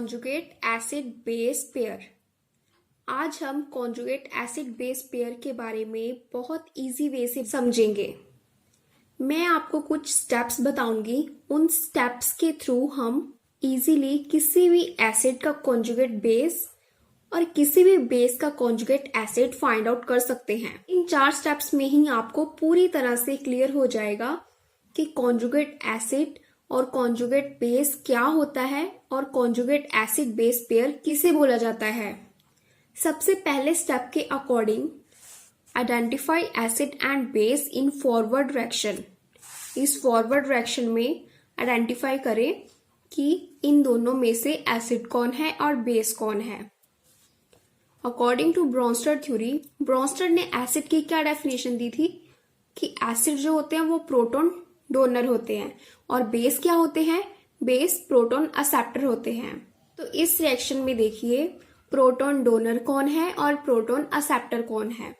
Conjugate acid base pair. आज हम conjugate acid base pair के बारे में बहुत इजी वे से समझेंगे। मैं आपको कुछ स्टेप्स बताऊंगी। उन स्टेप्स के थ्रू हम इजीली किसी भी एसिड का कॉन्जुगेट बेस और किसी भी बेस का कॉन्जुगेट एसिड फाइंड आउट कर सकते हैं। इन 4 स्टेप्स में ही आपको पूरी तरह से क्लियर हो जाएगा कि कॉन्जुगेट एसिड और कॉन्जुगेट बेस क्या होता है और कॉन्जुगेट एसिड बेस पेयर किसे बोला जाता है। सबसे पहले स्टेप के according identify acid and base in forward direction. इस फॉरवर्ड डायरेक्शन में आइडेंटिफाई करें कि इन दोनों में से एसिड कौन है और बेस कौन है। अकॉर्डिंग टू ब्रोंस्टर थ्योरी, ब्रोंस्टर ने एसिड की क्या डेफिनेशन दी थी कि एसिड जो होते हैं वो प्रोटॉन डोनर होते हैं और बेस क्या होते हैं, बेस प्रोटॉन एक्सेप्टर होते हैं। तो इस रिएक्शन में देखिए प्रोटॉन डोनर कौन है और प्रोटॉन एक्सेप्टर कौन है।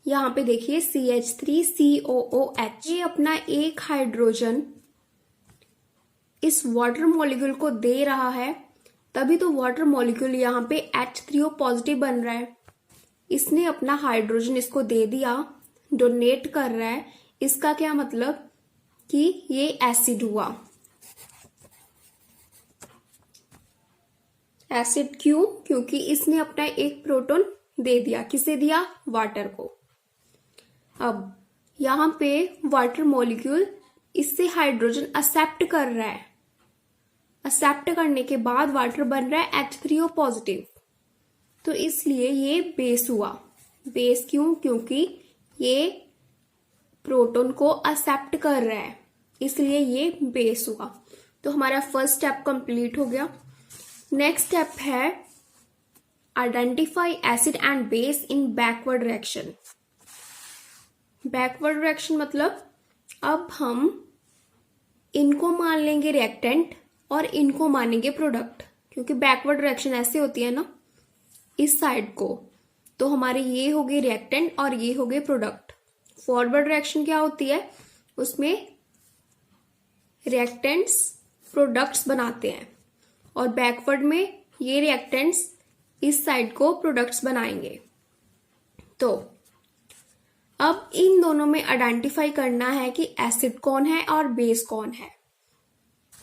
यहाँ पे देखिए CH3COOH, ये अपना एक हाइड्रोजन इस वाटर मॉलिक्यूल को दे रहा है, तभी तो वाटर मॉलिक्यूल यहाँ पे H3O पॉजिटिव बन रहा है। इसने अपना हाइड्रोजन इसको दे दिया, डोनेट कर रहा है। इसका क्या मतलब कि ये एसिड हुआ। एसिड क्यों? क्योंकि इसने अपना एक प्रोटॉन दे दिया। किसे दिया? वाटर को। अब यहां पे वाटर मॉलिक्यूल इससे हाइड्रोजन एक्सेप्ट कर रहा है। एक्सेप्ट करने के बाद वाटर बन रहा है H3O पॉजिटिव, तो इसलिए ये बेस हुआ। बेस क्यों? क्योंकि ये प्रोटॉन को एक्सेप्ट कर रहा है, इसलिए ये बेस हुआ। तो हमारा फर्स्ट स्टेप कंप्लीट हो गया। नेक्स्ट स्टेप है identify acid and base in backward direction. Backward direction मतलब अब हम इनको मान लेंगे रिएक्टेंट और इनको मानेंगे प्रोडक्ट, क्योंकि बैकवर्ड डायरेक्शन ऐसे होती है ना, इस साइड को। तो हमारे ये हो गए रिएक्टेंट और ये हो गए प्रोडक्ट। फॉरवर्ड डायरेक्शन क्या होती है? उसमें रिएक्टेंट्स प्रोडक्ट्स बनाते हैं और बैकवर्ड में ये रिएक्टेंट्स इस साइड को प्रोडक्ट्स बनाएंगे। तो अब इन दोनों में आइडेंटिफाई करना है कि एसिड कौन है और बेस कौन है।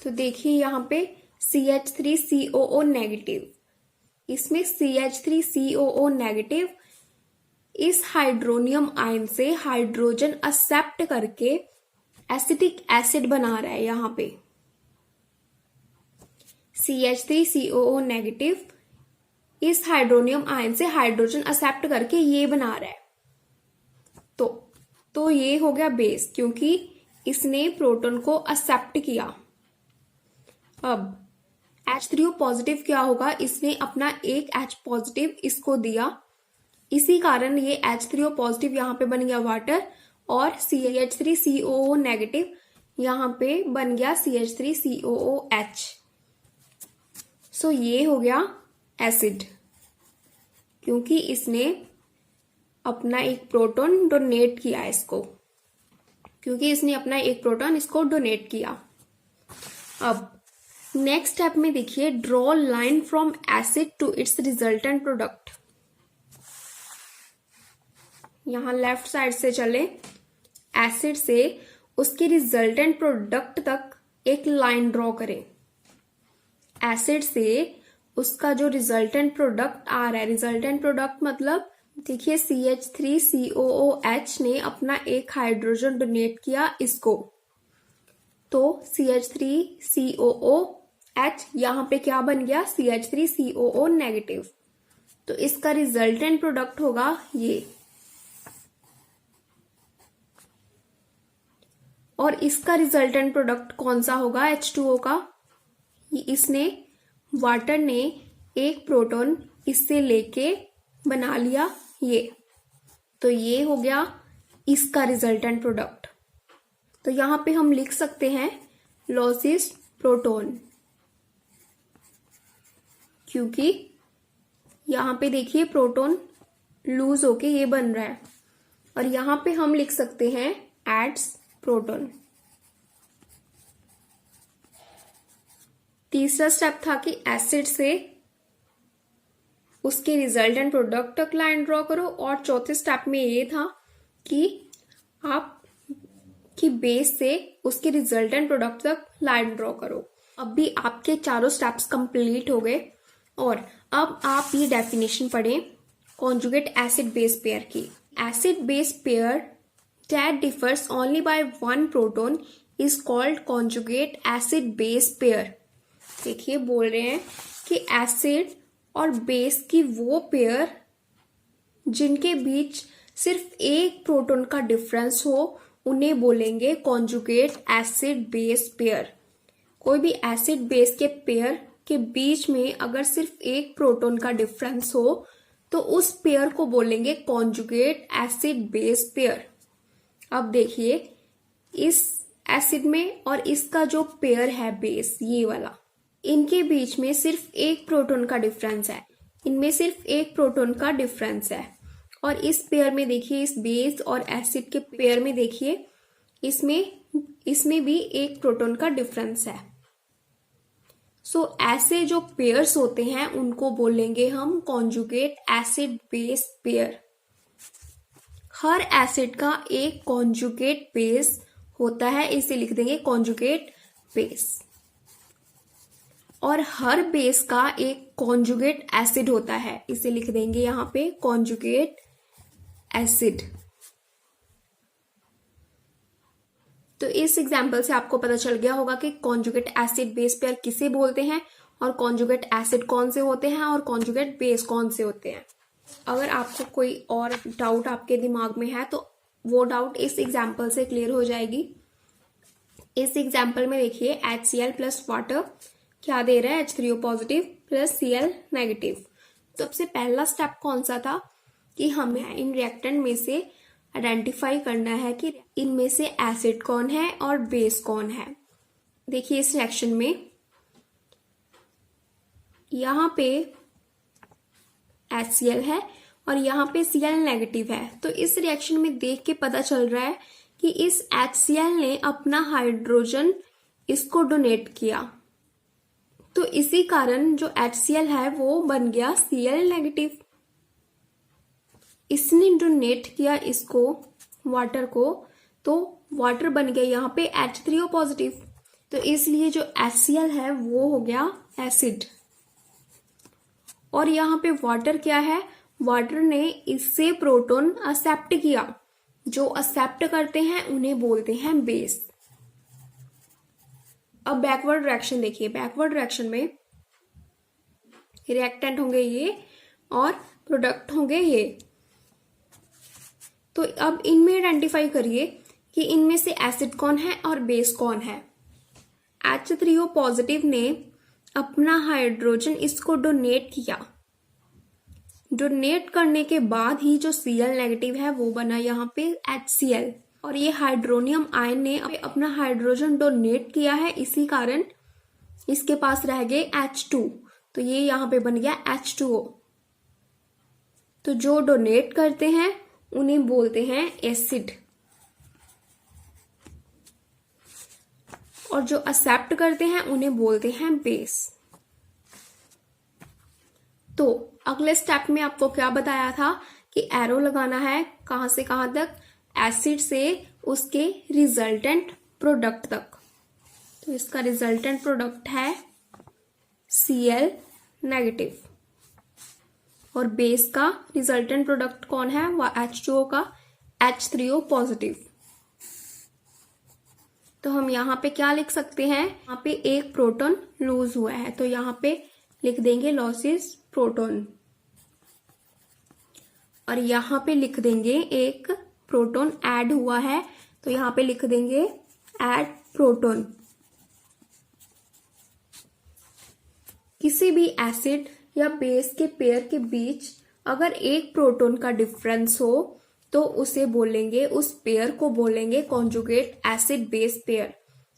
तो देखिए यहाँ पे CH3COO नेगेटिव, इसमें CH3COO नेगेटिव इस हाइड्रोनियम आयन से हाइड्रोजन एक्सेप्ट करके एसिटिक एसिड बना रहा है। यहाँ पे CH3COO नेगेटिव इस हाइड्रोनियम आयन से हाइड्रोजन एक्सेप्ट करके ये बना रहा है। तो ये हो गया बेस, क्योंकि इसने प्रोटॉन को एक्सेप्ट किया। अब H3O पॉजिटिव क्या होगा? इसने अपना एक H पॉजिटिव इसको दिया, इसी कारण ये H3O पॉजिटिव यहाँ पे बन गया वाटर और CH3COO नेगेटिव यहाँ पे बन गया CH3COOH। सो ये हो गया एसिड, क्योंकि इसने अपना एक प्रोटॉन डोनेट किया इसको, क्योंकि इसने अपना एक प्रोटॉन इसको डोनेट किया। अब नेक्स्ट स्टेप में देखिए draw line from acid to its resultant product. यहां लेफ्ट साइड से चले, एसिड से उसके रिजल्टेंट प्रोडक्ट तक एक लाइन ड्रॉ करें। एसिड से उसका जो रिजल्टेंट प्रोडक्ट आ रहा है, रिजल्टेंट प्रोडक्ट मतलब देखिए CH3COOH ने अपना एक हाइड्रोजन डोनेट किया इसको, तो CH3COOH यहां पे क्या बन गया? CH3COO negative. तो इसका रिजल्टेंट प्रोडक्ट होगा ये, और इसका रिजल्टेंट प्रोडक्ट कौन सा होगा? H2O का। इसने वाटर ने एक प्रोटॉन इससे लेके बना लिया ये, तो ये हो गया इसका रिजल्टेंट प्रोडक्ट। तो यहां पे हम लिख सकते हैं लॉसिस प्रोटॉन, क्योंकि यहां पे देखिए प्रोटॉन लूज होके ये बन रहा है, और यहां पे हम लिख सकते हैं एड्स प्रोटॉन। तीसरा स्टेप था कि एसिड से उसके रिजल्टेंट प्रोडक्ट तक लाइन ड्रॉ करो, और चौथे स्टेप में ये था कि आप कि बेस से उसके रिजल्टेंट प्रोडक्ट तक लाइन ड्रॉ करो। अब भी आपके चारों स्टेप्स कंप्लीट हो गए, और अब आप ये डेफिनेशन पढ़ें कॉन्जुगेट एसिड बेस पेयर की। Acid base pair that differs only by one proton is called conjugate acid base pair. देखिए बोल रहे हैं कि एसिड और बेस की वो पेयर जिनके बीच सिर्फ एक प्रोटॉन का डिफरेंस हो उन्हें बोलेंगे कॉन्जुगेट एसिड बेस पेयर। कोई भी एसिड बेस के पेयर के बीच में अगर सिर्फ एक प्रोटॉन का डिफरेंस हो तो उस पेयर को बोलेंगे कॉन्जुगेट एसिड बेस पेयर। अब देखिए इस एसिड में और इसका जो पेयर है बेस, ये वाला, इनके बीच में सिर्फ एक प्रोटॉन का डिफरेंस है, इनमें सिर्फ एक प्रोटॉन का डिफरेंस है। और इस पेयर में देखिए, इस बेस और एसिड के पेयर में देखिए, इसमें भी एक प्रोटॉन का डिफरेंस है। सो ऐसे जो पेयर्स होते हैं उनको बोलेंगे हम कॉन्जुगेट एसिड बेस पेयर। हर एसिड का एक कॉन्जुगेट बेस होता है, इसे लिख देंगे कॉन्जुगेट बेस। और हर बेस का एक कॉन्जुगेट एसिड होता है, इसे लिख देंगे यहां पे कॉन्जुगेट एसिड। तो इस एग्जाम्पल से आपको पता चल गया होगा कि कॉन्जुगेट एसिड बेस पेयर किसे बोलते हैं, और कॉन्जुगेट एसिड कौन से होते हैं, और कॉन्जुगेट बेस कौन से होते हैं। अगर आपको कोई और डाउट आपके दिमाग में है तो वो डाउट इस एग्जाम्पल से क्लियर हो जाएगी। इस एग्जाम्पल में देखिए HCl प्लस वाटर क्या दे रहा है, H3O positive plus Cl negative. तो सबसे पहला स्टेप कौन सा था कि हमें इन रिएक्टेंट में से आइडेंटिफाई करना है कि इनमें से एसिड कौन है और बेस कौन है। देखिए इस रिएक्शन में यहां पे HCl है और यहाँ पे Cl नेगेटिव है। तो इस रिएक्शन में देख के पता चल रहा है कि इस HCl ने अपना हाइड्रोजन इसको डोनेट किया, तो इसी कारण जो HCl है वो बन गया Cl नेगेटिव। इसने डोनेट किया इसको, वाटर को, तो वाटर बन गया यहाँ पे H3O पॉजिटिव। तो इसलिए जो HCl है वो हो गया एसिड। और यहाँ पे वाटर क्या है, वाटर ने इससे प्रोटॉन एक्सेप्ट किया। जो एक्सेप्ट करते हैं उन्हें बोलते हैं बेस। अब बैकवर्ड रिएक्शन देखिए, बैकवर्ड रिएक्शन में रिएक्टेंट होंगे ये और प्रोडक्ट होंगे ये। तो अब इनमें आइडेंटिफाई करिए कि इनमें से एसिड कौन है और बेस कौन है। H3O पॉजिटिव ने अपना हाइड्रोजन इसको डोनेट किया। डोनेट करने के बाद ही जो Cl नेगेटिव है वो बना यहाँ पे HCl, और ये हाइड्रोनियम आयन ने अपना हाइड्रोजन डोनेट किया है, इसी कारण इसके पास रह गए H2, तो ये यहाँ पे बन गया H2O। तो जो डोनेट करते हैं उन्हें बोलते हैं एसिड, और जो एक्सेप्ट करते हैं उन्हें बोलते हैं बेस। तो अगले स्टेप में आपको क्या बताया था कि एरो लगाना है कहां से कहां तक, एसिड से उसके रिजल्टेंट प्रोडक्ट तक। तो इसका रिजल्टेंट प्रोडक्ट है Cl नेगेटिव, और बेस का रिजल्टेंट प्रोडक्ट कौन है, वह H2O का H3O पॉजिटिव। तो हम यहाँ पे क्या लिख सकते हैं, यहाँ पे एक प्रोटॉन लूज हुआ है तो यहाँ पे लिख देंगे लॉसेस प्रोटॉन, और यहाँ पे लिख देंगे एक प्रोटॉन ऐड हुआ है तो यहाँ पे लिख देंगे ऐड प्रोटॉन। किसी भी एसिड या बेस के पेयर के बीच अगर एक प्रोटॉन का डिफरेंस हो तो उसे बोलेंगे, उस पेयर को बोलेंगे कॉन्जुगेट एसिड बेस पेयर।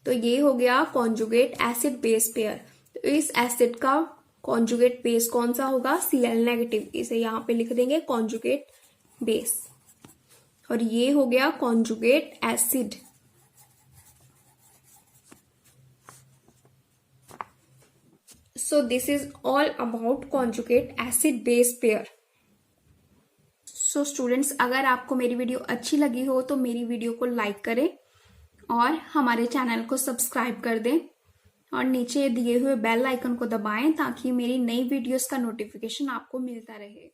तो ये हो गया कॉन्जुगेट एसिड बेस पेयर। तो इस एसिड का कॉन्जुगेट बेस कौन सा होगा, Cl नेगेटिव, इसे यहाँ पे लिख देंगे कॉन्जुगेट बेस। और ये हो गया conjugate acid. So this is all about conjugate acid base pair. So students, अगर आपको मेरी वीडियो अच्छी लगी हो तो मेरी वीडियो को लाइक करें और हमारे चैनल को सब्सक्राइब कर दें और नीचे दिए हुए बेल आइकन को दबाएं ताकि मेरी नई वीडियोस का नोटिफिकेशन आपको मिलता रहे।